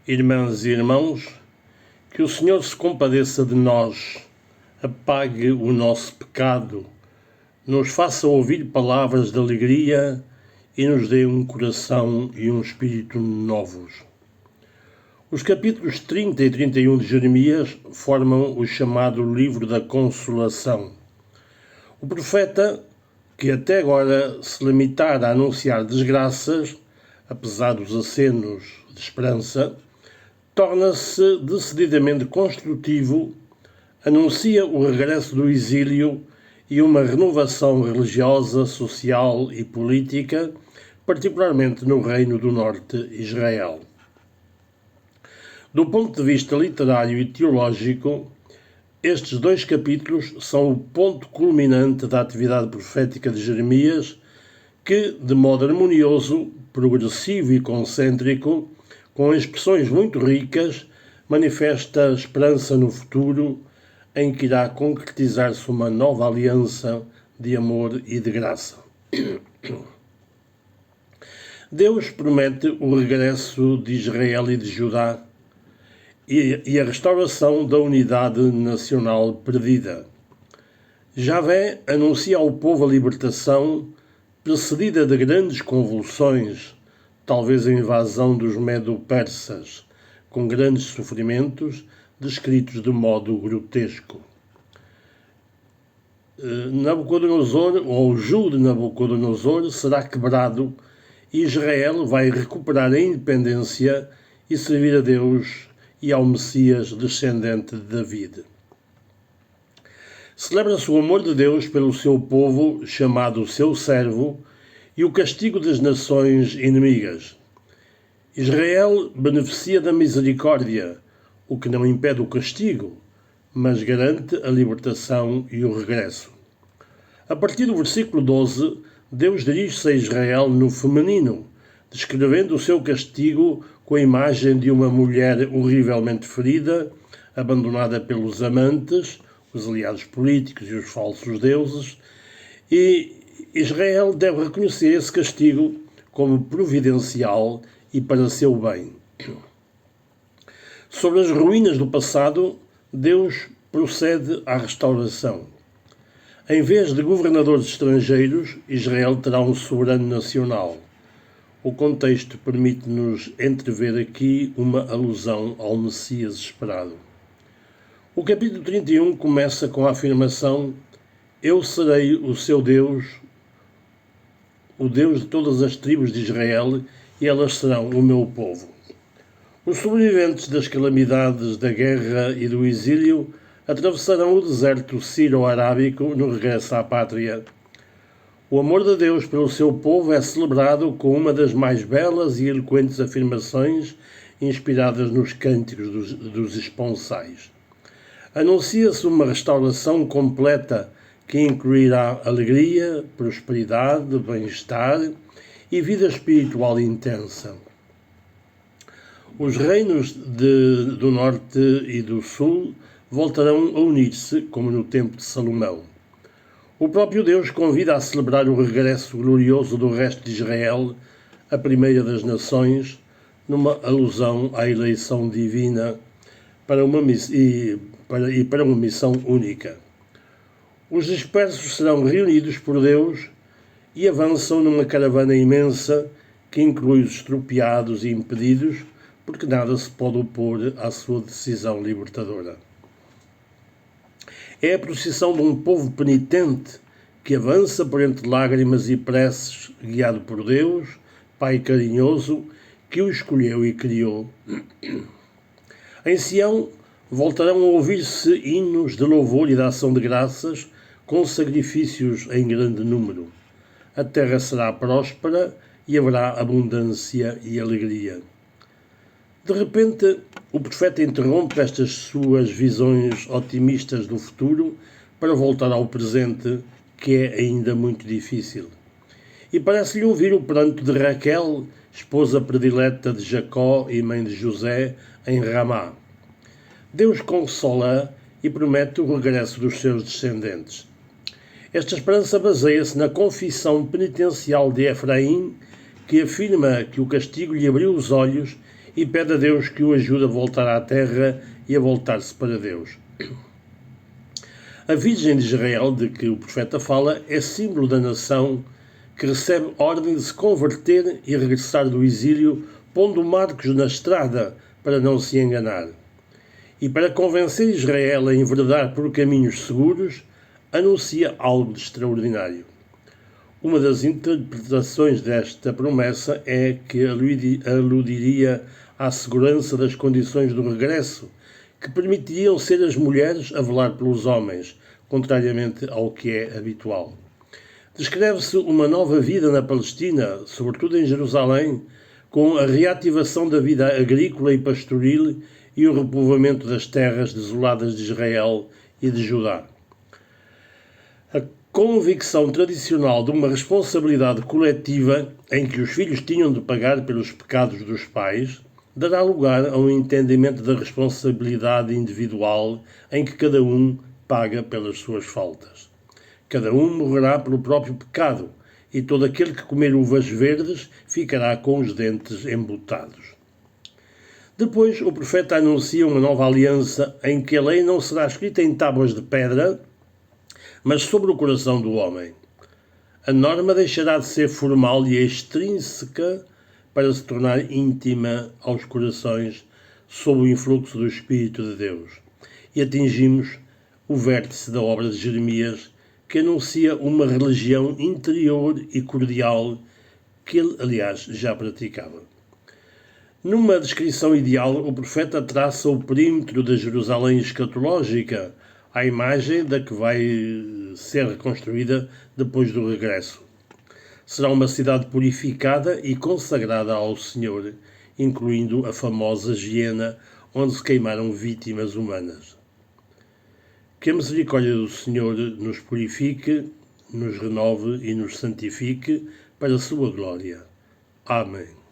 Irmãs e irmãos, que o Senhor se compadeça de nós, apague o nosso pecado, nos faça ouvir palavras de alegria e nos dê um coração e um espírito novos. Os capítulos 30 e 31 de Jeremias formam o chamado Livro da Consolação. O profeta, que até agora se limitara a anunciar desgraças, apesar dos acenos de esperança, torna-se decididamente construtivo, anuncia o regresso do exílio e uma renovação religiosa, social e política, particularmente no Reino do Norte, Israel. Do ponto de vista literário e teológico, estes dois capítulos são o ponto culminante da atividade profética de Jeremias, que, de modo harmonioso, progressivo e concêntrico, com expressões muito ricas, manifesta esperança no futuro, em que irá concretizar-se uma nova aliança de amor e de graça. Deus promete o regresso de Israel e de Judá e a restauração da unidade nacional perdida. Javé anuncia ao povo a libertação, precedida de grandes convulsões, talvez a invasão dos medo-persas, com grandes sofrimentos, descritos de modo grotesco. Nabucodonosor, ou o jugo de Nabucodonosor, será quebrado e Israel vai recuperar a independência e servir a Deus e ao Messias descendente de David. Celebra-se o amor de Deus pelo seu povo, chamado seu servo, e o castigo das nações inimigas. Israel beneficia da misericórdia, o que não impede o castigo, mas garante a libertação e o regresso. A partir do versículo 12, Deus dirige-se a Israel no feminino, descrevendo o seu castigo com a imagem de uma mulher horrivelmente ferida, abandonada pelos amantes, os aliados políticos e os falsos deuses, e Israel deve reconhecer esse castigo como providencial e para seu bem. Sobre as ruínas do passado, Deus procede à restauração. Em vez de governadores estrangeiros, Israel terá um soberano nacional. O contexto permite-nos entrever aqui uma alusão ao Messias esperado. O capítulo 31 começa com a afirmação: Eu serei o seu Deus, o Deus de todas as tribos de Israel, e elas serão o meu povo. Os sobreviventes das calamidades da guerra e do exílio atravessarão o deserto sírio-arábico no regresso à pátria. O amor de Deus pelo seu povo é celebrado com uma das mais belas e eloquentes afirmações inspiradas nos cânticos dos esponsais. Anuncia-se uma restauração completa que incluirá alegria, prosperidade, bem-estar e vida espiritual intensa. Os reinos do norte e do sul voltarão a unir-se, como no tempo de Salomão. O próprio Deus convida a celebrar o regresso glorioso do resto de Israel, a primeira das nações, numa alusão à eleição divina para uma missão única. Os dispersos serão reunidos por Deus e avançam numa caravana imensa que inclui os estropiados e impedidos, porque nada se pode opor à sua decisão libertadora. É a procissão de um povo penitente que avança por entre lágrimas e preces, guiado por Deus, Pai carinhoso, que o escolheu e criou. Em Sião voltarão a ouvir-se hinos de louvor e de ação de graças, com sacrifícios em grande número. A terra será próspera e haverá abundância e alegria. De repente, o profeta interrompe estas suas visões otimistas do futuro para voltar ao presente, que é ainda muito difícil. E parece-lhe ouvir o pranto de Raquel, esposa predileta de Jacó e mãe de José, em Ramá. Deus consola e promete o regresso dos seus descendentes. Esta esperança baseia-se na confissão penitencial de Efraim, que afirma que o castigo lhe abriu os olhos e pede a Deus que o ajude a voltar à terra e a voltar-se para Deus. A Virgem de Israel, de que o profeta fala, é símbolo da nação que recebe ordem de se converter e regressar do exílio, pondo Marcos na estrada para não se enganar. E para convencer Israel a enveredar por caminhos seguros, anuncia algo de extraordinário. Uma das interpretações desta promessa é que aludiria à segurança das condições do regresso, que permitiriam ser as mulheres a velar pelos homens, contrariamente ao que é habitual. Descreve-se uma nova vida na Palestina, sobretudo em Jerusalém, com a reativação da vida agrícola e pastoril e o repovoamento das terras desoladas de Israel e de Judá. A convicção tradicional de uma responsabilidade coletiva em que os filhos tinham de pagar pelos pecados dos pais dará lugar a um entendimento da responsabilidade individual em que cada um paga pelas suas faltas. Cada um morrerá pelo próprio pecado, e todo aquele que comer uvas verdes ficará com os dentes embutados. Depois, o profeta anuncia uma nova aliança em que a lei não será escrita em tábuas de pedra, mas sobre o coração do homem. A norma deixará de ser formal e extrínseca para se tornar íntima aos corações sob o influxo do Espírito de Deus. E atingimos o vértice da obra de Jeremias, que anuncia uma religião interior e cordial que ele, aliás, já praticava. Numa descrição ideal, o profeta traça o perímetro da Jerusalém escatológica, à imagem da que vai ser reconstruída depois do regresso. Será uma cidade purificada e consagrada ao Senhor, incluindo a famosa Giena, onde se queimaram vítimas humanas. Que a misericórdia do Senhor nos purifique, nos renove e nos santifique para a sua glória. Amém.